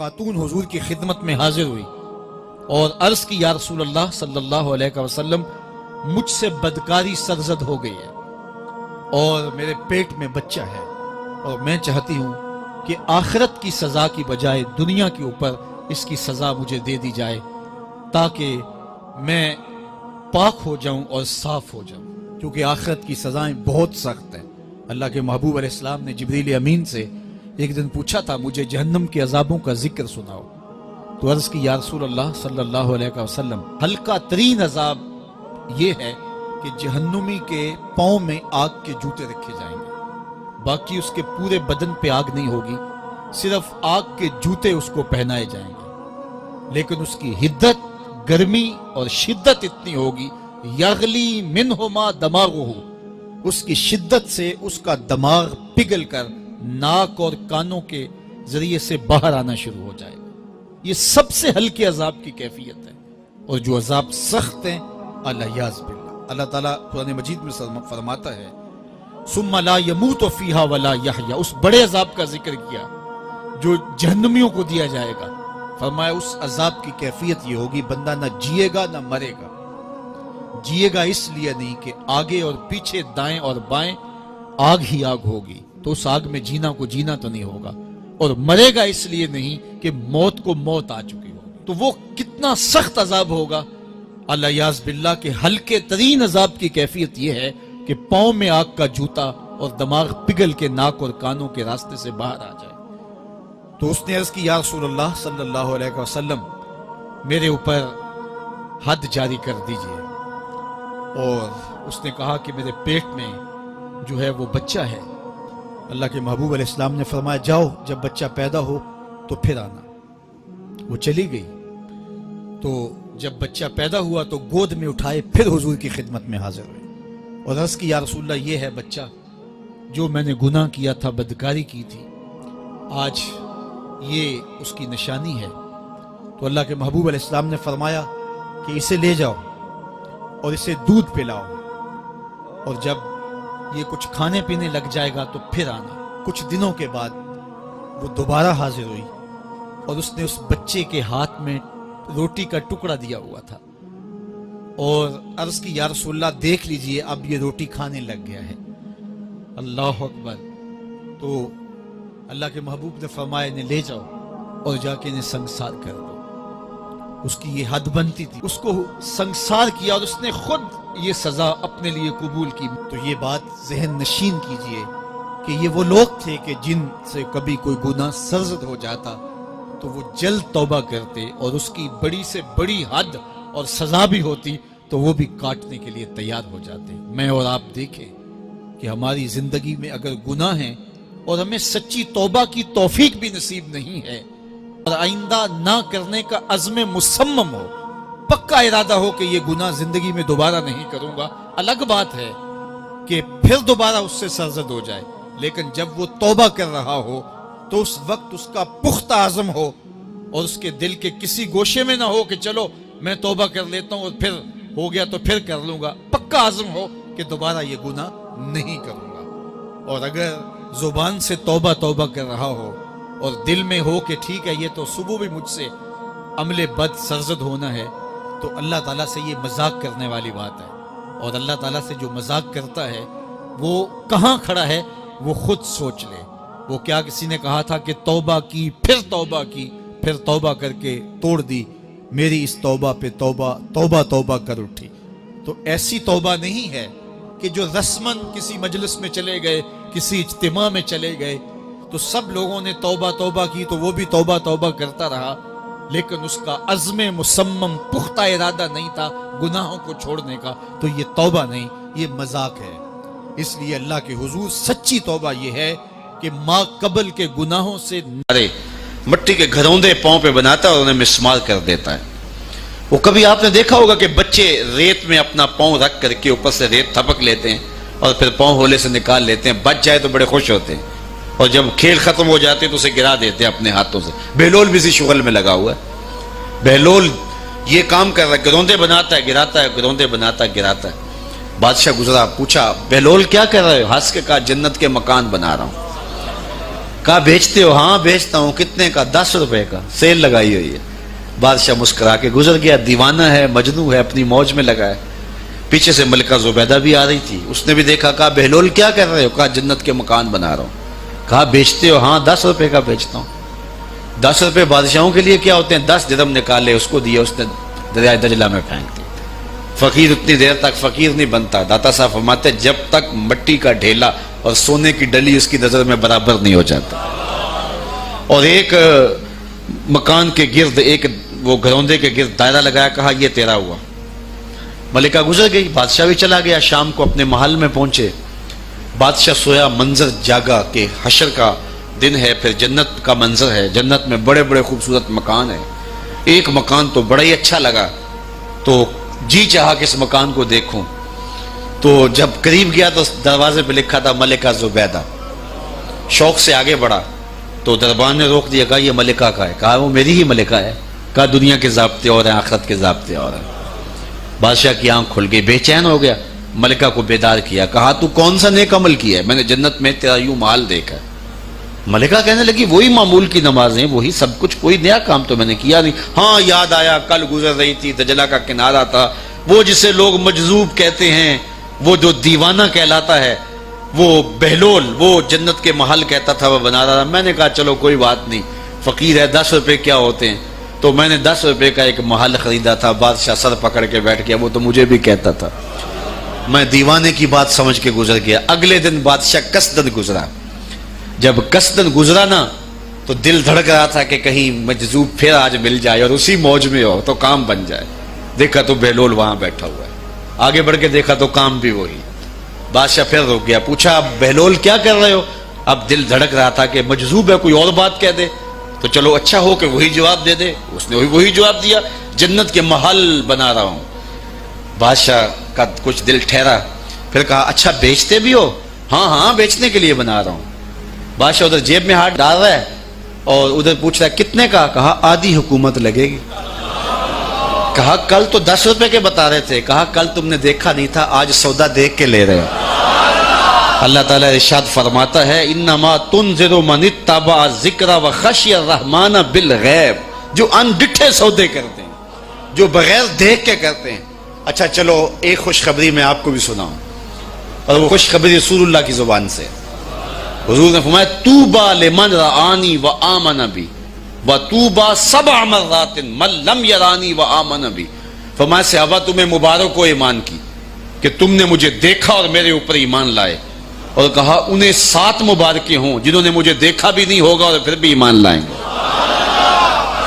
خاتون حضور کی خدمت میں حاضر ہوئی اور عرض کی یا رسول اللہ صلی اللہ علیہ وسلم مجھ سے بدکاری سرزد ہو گئی ہے اور میرے پیٹ میں بچہ ہے اور میں چاہتی ہوں کہ آخرت کی سزا کی بجائے دنیا کے اوپر اس کی سزا مجھے دے دی جائے تاکہ میں پاک ہو جاؤں اور صاف ہو جاؤں، کیونکہ آخرت کی سزائیں بہت سخت ہیں۔ اللہ کے محبوب علیہ السلام نے جبریل امین سے ایک دن پوچھا تھا مجھے جہنم کے عذابوں کا ذکر سناؤ، تو عرض کی یا رسول اللہ صلی اللہ علیہ وسلم ہلکا ترین عذاب یہ ہے کہ جہنمی کے پاؤں میں آگ کے جوتے رکھے جائیں گے، باقی اس کے پورے بدن پہ آگ نہیں ہوگی، صرف آگ کے جوتے اس کو پہنائے جائیں گے، لیکن اس کی حدت، گرمی اور شدت اتنی ہوگی یغلی منہما دماغہ، اس کی شدت سے اس کا دماغ پگھل کر ناک اور کانوں کے ذریعے سے باہر آنا شروع ہو جائے گا۔ یہ سب سے ہلکے عذاب کی کیفیت ہے، اور جو عذاب سخت ہیں الیاذ باللہ، اللہ تعالیٰ قرآن مجید میں فرماتا ہے ثم لا يموت فیہا ولا یحیا، اس بڑے عذاب کا ذکر کیا جو جہنمیوں کو دیا جائے گا، فرمایا اس عذاب کی کیفیت یہ ہوگی بندہ نہ جیے گا نہ مرے گا۔ جیے گا اس لیے نہیں کہ آگے اور پیچھے دائیں اور بائیں آگ ہی آگ ہوگی، تو اس آگ میں جینا کو جینا تو نہیں ہوگا، اور مرے گا اس لیے نہیں کہ موت کو موت آ چکی ہوگی۔ تو وہ کتنا سخت عذاب ہوگا الیاذ باللہ کہ ہلکے ترین عذاب کی کیفیت یہ ہے کہ پاؤں میں آگ کا جوتا اور دماغ پگھل کے ناک اور کانوں کے راستے سے باہر آ جائے۔ تو اس نے عرض کی یا رسول اللہ صلی اللہ علیہ وسلم میرے اوپر حد جاری کر دیجئے، اور اس نے کہا کہ میرے پیٹ میں جو ہے وہ بچہ ہے۔ اللہ کے محبوب علیہ السلام نے فرمایا جاؤ جب بچہ پیدا ہو تو پھر آنا۔ وہ چلی گئی، تو جب بچہ پیدا ہوا تو گود میں اٹھائے پھر حضور کی خدمت میں حاضر ہوئے اور عرض کی یا رسول اللہ یہ ہے بچہ جو میں نے گناہ کیا تھا، بدکاری کی تھی، آج یہ اس کی نشانی ہے۔ تو اللہ کے محبوب علیہ السلام نے فرمایا کہ اسے لے جاؤ اور اسے دودھ پلاؤ، اور جب یہ کچھ کھانے پینے لگ جائے گا تو پھر آنا۔ کچھ دنوں کے بعد وہ دوبارہ حاضر ہوئی اور اس نے اس بچے کے ہاتھ میں روٹی کا ٹکڑا دیا ہوا تھا، اور عرض کی یا رسول اللہ دیکھ لیجئے اب یہ روٹی کھانے لگ گیا ہے۔ اللہ اکبر۔ تو اللہ کے محبوب نے فرمایا انہیں لے جاؤ اور جا کے انہیں سنگسار کر دو۔ اس کی یہ حد بنتی تھی، اس کو سنگسار کیا اور اس نے خود یہ سزا اپنے لیے قبول کی۔ تو یہ بات ذہن نشین کیجئے کہ یہ وہ لوگ تھے کہ جن سے کبھی کوئی گناہ سرزد ہو جاتا تو وہ جلد توبہ کرتے، اور اس کی بڑی سے بڑی حد اور سزا بھی ہوتی تو وہ بھی کاٹنے کے لیے تیار ہو جاتے۔ میں اور آپ دیکھیں کہ ہماری زندگی میں اگر گناہ ہیں اور ہمیں سچی توبہ کی توفیق بھی نصیب نہیں ہے، اور آئندہ نہ کرنے کا عزم مصمم ہو، پکا ارادہ ہو کہ یہ گناہ زندگی میں دوبارہ نہیں کروں گا، الگ بات ہے کہ پھر دوبارہ اس سے سرزد ہو جائے، لیکن جب وہ توبہ کر رہا ہو تو اس وقت اس کا پختہ عزم ہو، اور اس کے دل کے کسی گوشے میں نہ ہو کہ چلو میں توبہ کر لیتا ہوں اور پھر ہو گیا تو پھر کر لوں گا، پکا عزم ہو کہ دوبارہ یہ گناہ نہیں کروں گا۔ اور اگر زبان سے توبہ توبہ کر رہا ہو اور دل میں ہو کہ ٹھیک ہے یہ تو صبح بھی مجھ سے عمل بد سرزد ہونا ہے، تو اللہ تعالیٰ سے یہ مذاق کرنے والی بات ہے، اور اللہ تعالیٰ سے جو مذاق کرتا ہے وہ کہاں کھڑا ہے وہ خود سوچ لے۔ وہ کیا کسی نے کہا تھا کہ توبہ کی پھر توبہ کی، پھر توبہ کر کے توڑ دی، میری اس توبہ پہ توبہ توبہ توبہ کر اٹھی۔ تو ایسی توبہ نہیں ہے کہ جو رسماً کسی مجلس میں چلے گئے، کسی اجتماع میں چلے گئے تو سب لوگوں نے توبہ توبہ کی تو وہ بھی توبہ توبہ کرتا رہا، لیکن اس کا عزم مصمم پختہ ارادہ نہیں تھا گناہوں کو چھوڑنے کا، تو یہ توبہ نہیں، یہ مذاق ہے۔ اس لیے اللہ کے حضور سچی توبہ یہ ہے کہ ماں قبل کے گناہوں سے مٹی کے گھروندے پاؤں پہ بناتا ہے اور انہیں مسمار کر دیتا ہے۔ وہ کبھی آپ نے دیکھا ہوگا کہ بچے ریت میں اپنا پاؤں رکھ کر کے اوپر سے ریت تھپک لیتے ہیں اور پھر پاؤں ہولے سے نکال لیتے ہیں، بچ جائے تو بڑے خوش ہوتے ہیں، اور جب کھیل ختم ہو جاتے ہیں تو اسے گرا دیتے ہیں اپنے ہاتھوں سے۔ بہلول بھی اسی شغل میں لگا ہوا ہے، بہلول یہ کام کر رہا ہے، گروندے بناتا ہے گراتا ہے، گروندے بناتا ہے گراتا ہے۔ بادشاہ گزرا، پوچھا بہلول کیا کر رہے ہو؟ ہنس کے کہا جنت کے مکان بنا رہا ہوں۔ کہا بیچتے ہو؟ ہاں بیچتا ہوں. کتنے کا؟ 10 روپے کا, سیل لگائی ہوئی ہے. بادشاہ مسکرا کے گزر گیا. دیوانہ ہے, مجنوں ہے, اپنی موج میں لگا ہے. پیچھے سے ملکہ زبیدہ بھی آ رہی تھی, اس نے بھی دیکھا. کہا بہلول کیا کر رہے ہو؟ کہا جنت کے مکان بنا رہا ہوں. کہا بیچتے ہو؟ ہاں 10 روپے کا بیچتا ہوں. 10 روپے بادشاہوں کے لیے کیا ہوتے ہیں؟ 10 درہم نکالے, اس کو دیا, اس نے دریائے دجلہ میں پھینک دیا. فقیر اتنی دیر تک فقیر نہیں بنتا. داتا صاحب فرماتے جب تک مٹی کا ڈھیلا اور سونے کی ڈلی اس کی نظر میں برابر نہیں ہو جاتا. اور ایک مکان کے گرد, ایک وہ گھروندے کے گرد دائرہ لگایا. کہا یہ تیرا ہوا. ملکہ گزر گئی, بادشاہ بھی چلا گیا. شام کو اپنے محل میں پہنچے. بادشاہ سویا, منظر جاگا کہ حشر کا دن ہے, پھر جنت کا منظر ہے. جنت میں بڑے بڑے خوبصورت مکان ہیں. ایک مکان تو بڑا ہی اچھا لگا, تو جی چاہا کہ اس مکان کو دیکھوں. تو جب قریب گیا تو دروازے پہ لکھا تھا ملکہ زبیدہ. شوق سے آگے بڑھا تو دربان نے روک دیا. کہا یہ ملکہ کا ہے. کہا وہ میری ہی ملکہ ہے. کہا دنیا کے ضابطے اور ہیں, آخرت کے ضابطے اور ہیں. بادشاہ کی آنکھ کھل گئی, بے چین ہو گیا. ملکہ کو بیدار کیا. کہا تو کون سا نیک عمل کیا ہے؟ میں نے جنت میں تیرا یوں محل دیکھا. ملکہ کہنے لگی وہی معمول کی نمازیں, وہی سب کچھ, کوئی نیا کام تو میں نے کیا نہیں. ہاں یاد آیا, کل گزر رہی تھی, دجلہ کا کنارہ تھا, وہ جسے لوگ مجذوب کہتے ہیں, وہ جو دیوانہ کہلاتا ہے, وہ بہلول, وہ جنت کے محل کہتا تھا, وہ بنا رہا تھا. میں نے کہا چلو کوئی بات نہیں, فقیر ہے, 10 روپے کیا ہوتے ہیں. تو میں نے 10 روپے کا ایک محل خریدا تھا. بادشاہ سر پکڑ کے بیٹھ گیا, وہ تو مجھے بھی کہتا تھا. میں دیوانے کی بات سمجھ کے گزر گیا. اگلے دن بادشاہ قصدن گزرا. جب قصدن گزرا نا تو دل دھڑک رہا تھا کہ کہیں مجذوب پھر آج مل جائے اور اسی موج میں ہو تو کام بن جائے. دیکھا تو بہلول وہاں بیٹھا ہوا ہے. آگے بڑھ کے دیکھا تو کام بھی وہی. بادشاہ پھر رک گیا, پوچھا اب بہلول کیا کر رہے ہو؟ اب دل دھڑک رہا تھا کہ مجذوب ہے, کوئی اور بات کہہ دے تو چلو اچھا ہو کہ وہی جواب دے دے. اس نے وہی جواب دیا, جنت کے محل بنا رہا ہوں. بادشاہ کا کچھ دل ٹھہرا, پھر کہا اچھا بیچتے بھی ہو؟ ہاں ہاں بیچنے کے لیے بنا رہا ہوں. بادشاہ ادھر جیب میں ہاتھ ڈال رہا ہے اور ادھر پوچھ رہا ہے کتنے کا؟ کہا آدھی حکومت لگے گی. کہا کل تو 10 روپے کے بتا رہے تھے. کہا کل تم نے دیکھا نہیں تھا, آج سودا دیکھ کے لے رہے. اللہ تعالیٰ ارشاد فرماتا ہے انما تنذر من اتبع الذکر وخشی الرحمن بالغیب, جو ان ڈٹھے سودے کرتے ہیں, جو بغیر دیکھ کے کرتے ہیں. اچھا چلو ایک خوشخبری میں آپ کو بھی سناؤں, اور وہ خوشخبری رسول اللہ کی زبان سے. حضور نے فرمایا طوبی لمن رآنی وآمن بی وطوبی 7 مرات من لم یرانی وآمن بی. فرمایا صحابہ تمہیں مبارک ہو ایمان کی کہ تم نے مجھے دیکھا اور میرے اوپر ایمان لائے. اور کہا انہیں 7 مبارکیں ہوں جنہوں نے مجھے دیکھا بھی نہیں ہوگا اور پھر بھی ایمان لائیں گے.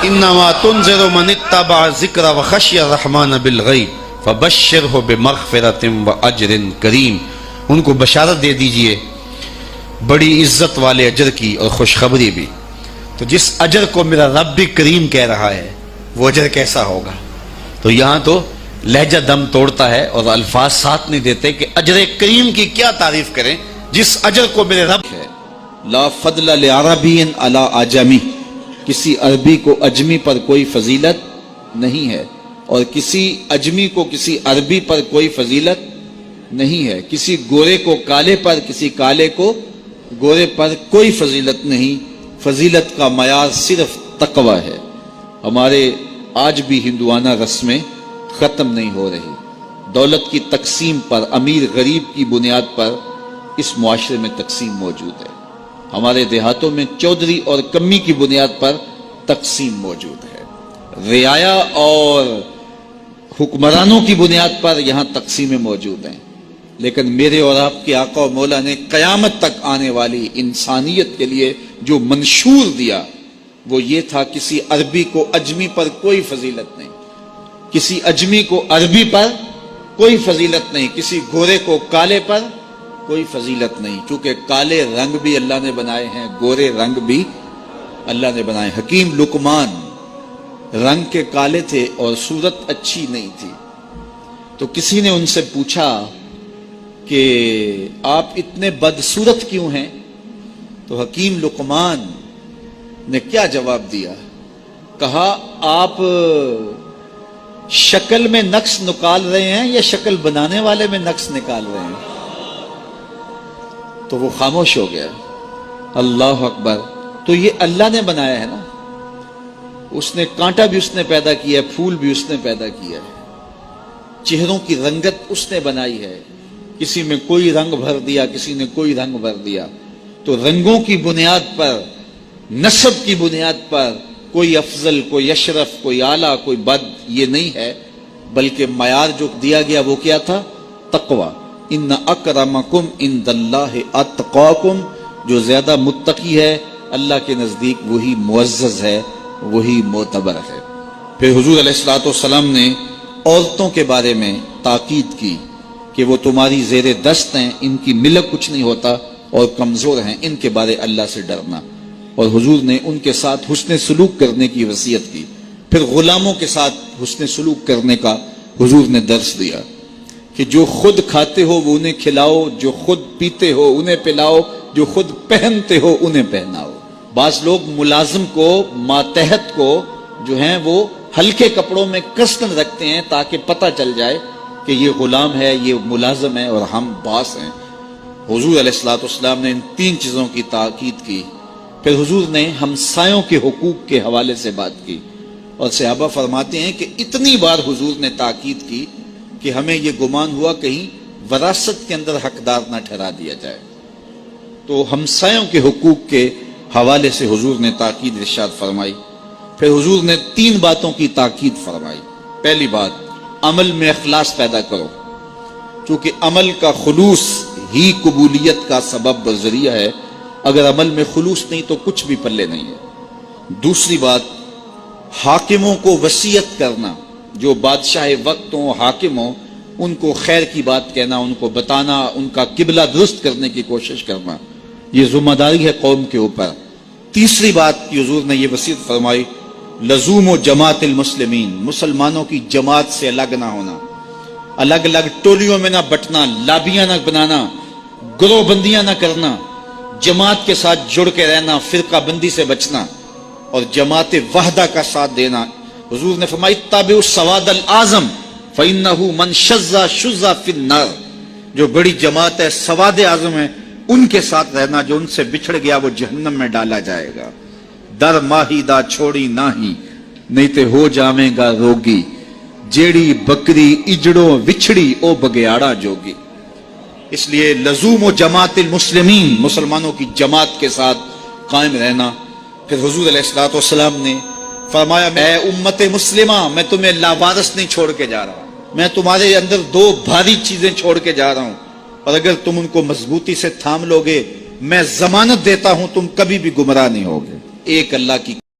انما تنذر من اتبع الذکر وخشی الرحمن بالغیب فبشرہ بمغفرۃ واجر کریم. ان کو بشارت دے دیجئے بڑی عزت والے اجر کی اور خوشخبری بھی. تو جس اجر کو میرا رب بھی کریم کہہ رہا ہے وہ اجر کیسا ہوگا. تو یہاں تو لہجہ دم توڑتا ہے اور الفاظ ساتھ نہیں دیتے کہ اجر کریم کی کیا تعریف کریں جس اجر کو میرے رب ہے. لا فضل لعربی علی اعجمی, کسی عربی کو اجمی پر کوئی فضیلت نہیں ہے, اور کسی اجمی کو کسی عربی پر کوئی فضیلت نہیں ہے. کسی گورے کو کالے پر, کسی کالے کو گورے پر کوئی فضیلت نہیں. فضیلت کا معیار صرف تقوی ہے. ہمارے آج بھی ہندوانہ رسمیں ختم نہیں ہو رہی. دولت کی تقسیم پر, امیر غریب کی بنیاد پر اس معاشرے میں تقسیم موجود ہے. ہمارے دیہاتوں میں چودھری اور کمی کی بنیاد پر تقسیم موجود ہے. رعایا اور حکمرانوں کی بنیاد پر یہاں تقسیمیں موجود ہیں. لیکن میرے اور آپ کے آقا و مولا نے قیامت تک آنے والی انسانیت کے لیے جو منشور دیا وہ یہ تھا کسی عربی کو اجمی پر کوئی فضیلت نہیں, کسی اجمی کو عربی پر کوئی فضیلت نہیں, کسی گورے کو کالے پر کوئی فضیلت نہیں. چونکہ کالے رنگ بھی اللہ نے بنائے ہیں, گورے رنگ بھی اللہ نے بنائے. حکیم لقمان رنگ کے کالے تھے اور صورت اچھی نہیں تھی. تو کسی نے ان سے پوچھا کہ آپ اتنے بدصورت کیوں ہیں؟ تو حکیم لقمان نے کیا جواب دیا؟ کہا آپ شکل میں نقص نکال رہے ہیں یا شکل بنانے والے میں نقص نکال رہے ہیں؟ تو وہ خاموش ہو گیا. اللہ اکبر. تو یہ اللہ نے بنایا ہے نا, اس نے کانٹا بھی اس نے پیدا کیا ہے, پھول بھی اس نے پیدا کیا ہے, چہروں کی رنگت اس نے بنائی ہے, کسی میں کوئی رنگ بھر دیا, کسی نے کوئی رنگ بھر دیا. تو رنگوں کی بنیاد پر, نسب کی بنیاد پر کوئی افضل, کوئی اشرف, کوئی اعلیٰ, کوئی بد, یہ نہیں ہے, بلکہ معیار جو دیا گیا وہ کیا تھا؟ تقوی. ان اکرمکم عند اللہ اتقاکم, جو زیادہ متقی ہے اللہ کے نزدیک وہی معزز ہے, وہی معتبر ہے. پھر حضور علیہ الصلوۃ والسلام نے عورتوں کے بارے میں تاکید کی کہ وہ تمہاری زیر دست ہیں, ان کی ملک کچھ نہیں ہوتا اور کمزور ہیں, ان کے بارے اللہ سے ڈرنا. اور حضور نے ان کے ساتھ حسن سلوک کرنے کی وصیت کی. پھر غلاموں کے ساتھ حسن سلوک کرنے کا حضور نے درس دیا کہ جو خود کھاتے ہو وہ انہیں کھلاؤ, جو خود پیتے ہو انہیں پلاؤ, جو خود پہنتے ہو انہیں پہناؤ. بعض لوگ ملازم کو, ماتحت کو جو ہیں وہ ہلکے کپڑوں میں کسن رکھتے ہیں تاکہ پتہ چل جائے کہ یہ غلام ہے, یہ ملازم ہے اور ہم باس ہیں. حضور علیہ الصلوۃ والسلام نے ان 3 چیزوں کی تاکید کی. پھر حضور نے ہمسایوں کے حقوق کے حوالے سے بات کی, اور صحابہ فرماتے ہیں کہ اتنی بار حضور نے تاکید کی کہ ہمیں یہ گمان ہوا کہیں وراثت کے اندر حقدار نہ ٹھہرا دیا جائے. تو ہمسایوں کے حقوق کے حوالے سے حضور نے تاکید ارشاد فرمائی. پھر حضور نے 3 باتوں کی تاکید فرمائی. پہلی بات, عمل میں اخلاص پیدا کرو, چونکہ عمل کا خلوص ہی قبولیت کا سبب و ذریعہ ہے. اگر عمل میں خلوص نہیں تو کچھ بھی پلے نہیں ہے. دوسری بات, حاکموں کو وصیت کرنا, جو بادشاہ وقت ہوں, حاکم ہوں, ان کو خیر کی بات کہنا, ان کو بتانا, ان کا قبلہ درست کرنے کی کوشش کرنا, یہ ذمہ داری ہے قوم کے اوپر. تیسری بات کی حضور نے یہ وصیت فرمائی, لزوم و جماعت المسلمین, مسلمانوں کی جماعت سے الگ نہ ہونا, الگ الگ ٹولیوں میں نہ بٹنا, لابیاں نہ بنانا, گروہ بندیاں نہ کرنا, جماعت کے ساتھ جڑ کے رہنا, فرقہ بندی سے بچنا اور جماعت وحدہ کا ساتھ دینا. حضور نے فرمائی, تابع السواد الاعظم فإنہ من شذ شذ فی النار, جو بڑی جماعت ہے, سواد اعظم ہے, ان کے ساتھ رہنا, جو ان سے بچھڑ گیا وہ جہنم میں ڈالا جائے گا. در ماہی دا چھوڑی ناہی, نہیں تے ہو جامے گا روگی, جیڑی بکری اجڑوں وچھڑی او بگیاڑا جوگی. اس لیے لزوم و جماعت المسلمین, مسلمانوں کی جماعت کے ساتھ قائم رہنا. پھر حضور علیہ الصلوۃ والسلام نے فرمایا, اے امت مسلمہ, میں تمہیں لاوارث نہیں چھوڑ کے جا رہا ہوں, میں تمہارے اندر 2 بھاری چیزیں چھوڑ کے جا رہا ہوں, اور اگر تم ان کو مضبوطی سے تھام لوگے میں ضمانت دیتا ہوں تم کبھی بھی گمراہ نہیں ہوگے. ایک اللہ کی